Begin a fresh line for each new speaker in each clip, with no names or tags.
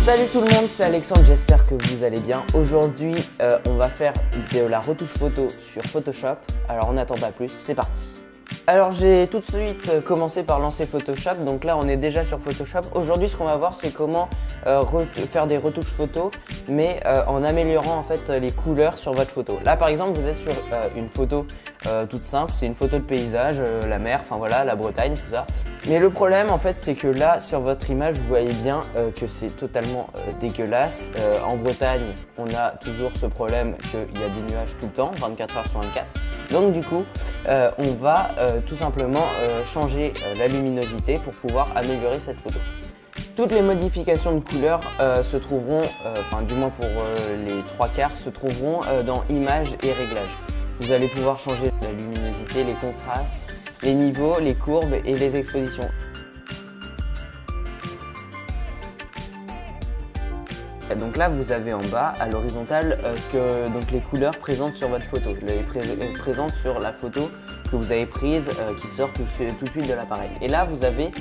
Salut tout le monde, c'est Alexandre, j'espère que vous allez bien. Aujourd'hui, on va faire de la retouche photo sur Photoshop. Alors on n'attend pas plus, c'est parti. Alors j'ai tout de suite commencé par lancer Photoshop, donc là on est déjà sur Photoshop. Aujourd'hui ce qu'on va voir c'est comment faire des retouches photos, mais en améliorant en fait les couleurs sur votre photo. Là par exemple vous êtes sur une photo toute simple, c'est une photo de paysage, la mer, enfin voilà, la Bretagne, tout ça. Mais le problème en fait c'est que là sur votre image vous voyez bien que c'est totalement dégueulasse. En Bretagne on a toujours ce problème qu'il y a des nuages tout le temps, 24 heures sur 24. Donc du coup on va tout simplement changer la luminosité pour pouvoir améliorer cette photo. Toutes les modifications de couleurs se trouveront, enfin du moins pour les 3/4, se trouveront dans images et réglages. Vous allez pouvoir changer la luminosité, les contrastes, les niveaux, les courbes et les expositions. Donc là vous avez en bas à l'horizontale donc les couleurs présentes sur votre photo, présentes sur la photo que vous avez prise qui sort tout de suite de l'appareil. Et là vous avez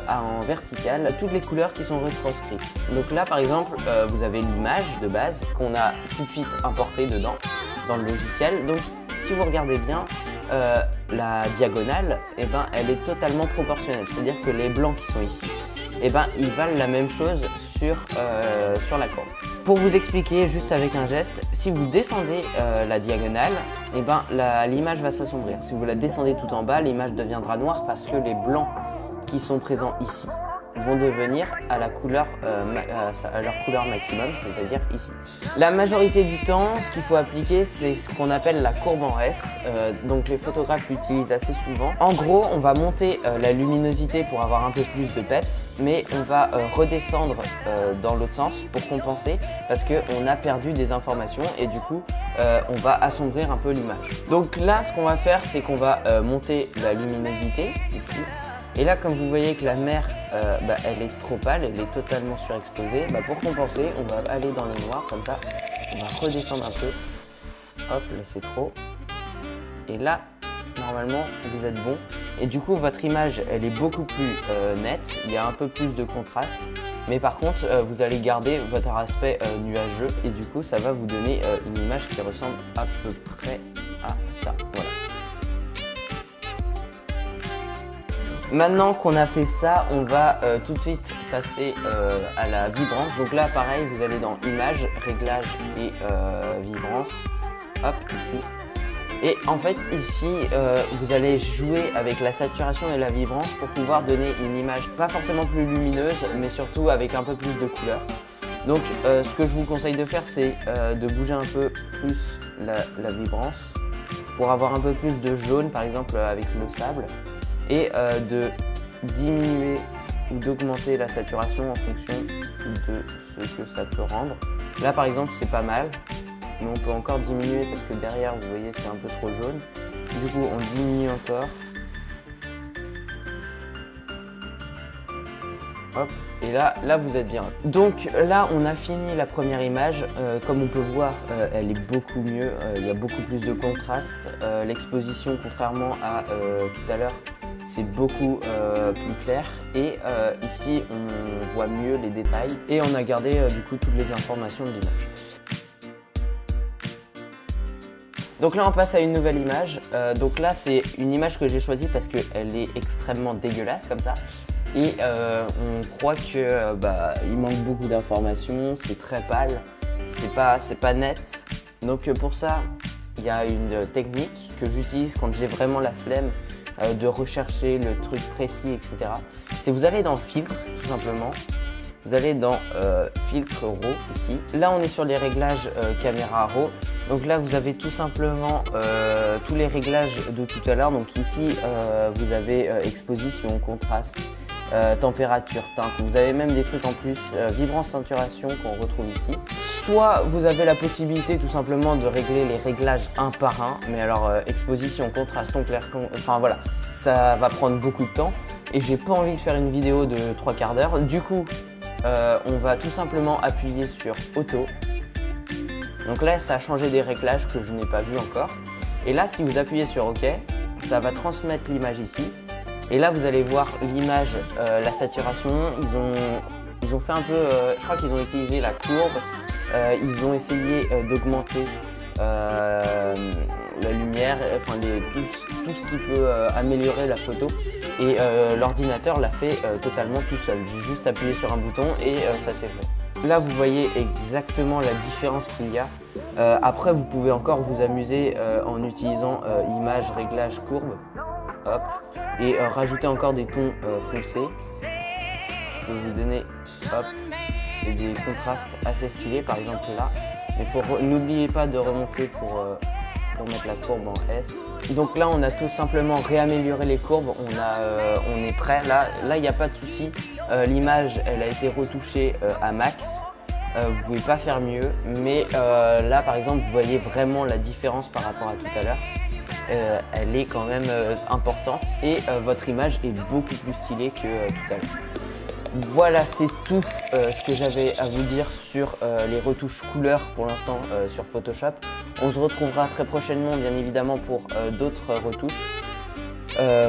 en vertical toutes les couleurs qui sont retranscrites. Donc là par exemple vous avez l'image de base qu'on a tout de suite importée dedans dans le logiciel. Donc si vous regardez bien la diagonale, elle est totalement proportionnelle, c'est-à-dire que les blancs qui sont ici, ils valent la même chose sur la courbe. Pour vous expliquer juste avec un geste, si vous descendez la diagonale, l'image va s'assombrir. Si vous la descendez tout en bas, l'image deviendra noire parce que les blancs qui sont présents ici vont devenir à la couleur, à leur couleur maximum, c'est-à-dire ici. La majorité du temps, ce qu'il faut appliquer, c'est ce qu'on appelle la courbe en S. Donc les photographes l'utilisent assez souvent. En gros, on va monter la luminosité pour avoir un peu plus de peps, mais on va redescendre dans l'autre sens pour compenser parce qu'on a perdu des informations et du coup, on va assombrir un peu l'image. Donc là, ce qu'on va faire, c'est qu'on va monter la luminosité ici. Et là, comme vous voyez que la mer, elle est trop pâle, elle est totalement surexposée, pour compenser, on va aller dans le noir, comme ça, on va redescendre un peu. Hop, là c'est trop. Et là, normalement, vous êtes bon. Et du coup, votre image, elle est beaucoup plus nette, il y a un peu plus de contraste. Mais par contre, vous allez garder votre aspect nuageux et du coup, ça va vous donner une image qui ressemble à peu près à ça. Voilà. Maintenant qu'on a fait ça, on va tout de suite passer à la vibrance. Donc là, pareil, vous allez dans Images, Réglages et Vibrance. Hop, ici. Et en fait, ici, vous allez jouer avec la saturation et la vibrance pour pouvoir donner une image pas forcément plus lumineuse, mais surtout avec un peu plus de couleur. Donc, ce que je vous conseille de faire, c'est de bouger un peu plus la vibrance pour avoir un peu plus de jaune, par exemple avec le sable. Et de diminuer ou d'augmenter la saturation en fonction de ce que ça peut rendre. Là par exemple c'est pas mal, mais on peut encore diminuer parce que derrière vous voyez c'est un peu trop jaune. Du coup on diminue encore. Hop, et là vous êtes bien. Donc là on a fini la première image, comme on peut voir elle est beaucoup mieux, il y a beaucoup plus de contraste, l'exposition contrairement à tout à l'heure c'est beaucoup plus clair et ici on voit mieux les détails et on a gardé du coup toutes les informations de l'image. Donc là on passe à une nouvelle image, donc là c'est une image que j'ai choisie parce qu'elle est extrêmement dégueulasse comme ça et on croit que il manque beaucoup d'informations, c'est très pâle, c'est pas net. Donc pour ça il y a une technique que j'utilise quand j'ai vraiment la flemme de rechercher le truc précis, etc. C'est vous allez dans filtre tout simplement, vous allez dans filtre RAW ici. Là on est sur les réglages caméra RAW. Donc là vous avez tout simplement tous les réglages de tout à l'heure. Donc ici vous avez exposition, contraste, température, teinte. Vous avez même des trucs en plus, vibrance, saturation qu'on retrouve ici. Soit vous avez la possibilité tout simplement de régler les réglages un par un, mais alors exposition, contraste, ton clair, enfin voilà, ça va prendre beaucoup de temps et j'ai pas envie de faire une vidéo de 3/4 d'heure. Du coup, on va tout simplement appuyer sur Auto. Donc là, ça a changé des réglages que je n'ai pas vu encore. Et là, si vous appuyez sur OK, ça va transmettre l'image ici. Et là, vous allez voir l'image, la saturation. Ils ont Ils ont fait un peu, je crois qu'ils ont utilisé la courbe, ils ont essayé d'augmenter la lumière, enfin tout ce qui peut améliorer la photo, et l'ordinateur l'a fait totalement tout seul. J'ai juste appuyé sur un bouton et ça s'est fait. Là vous voyez exactement la différence qu'il y a. Après vous pouvez encore vous amuser en utilisant image, réglage, courbe, hop, et rajouter encore des tons foncés. Je peux vous donner hop, et des contrastes assez stylés, par exemple là. Mais n'oubliez pas de remonter pour mettre la courbe en S. Donc là on a tout simplement réamélioré les courbes, on est prêt. Là il n'y a pas de souci, l'image elle a été retouchée à max. Vous pouvez pas faire mieux, mais là par exemple vous voyez vraiment la différence par rapport à tout à l'heure. Elle est quand même importante et votre image est beaucoup plus stylée que tout à l'heure. Voilà, c'est tout ce que j'avais à vous dire sur les retouches couleurs pour l'instant sur Photoshop. On se retrouvera très prochainement bien évidemment pour d'autres retouches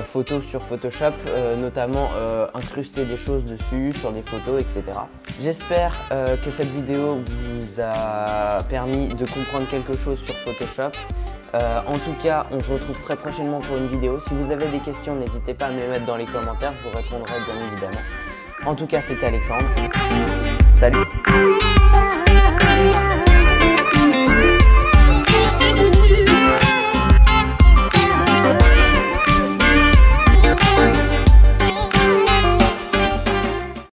photos sur Photoshop, notamment incruster des choses dessus, sur des photos, etc. J'espère que cette vidéo vous a permis de comprendre quelque chose sur Photoshop. En tout cas, on se retrouve très prochainement pour une vidéo. Si vous avez des questions, n'hésitez pas à me les mettre dans les commentaires, je vous répondrai bien évidemment. En tout cas, c'était Alexandre. Salut!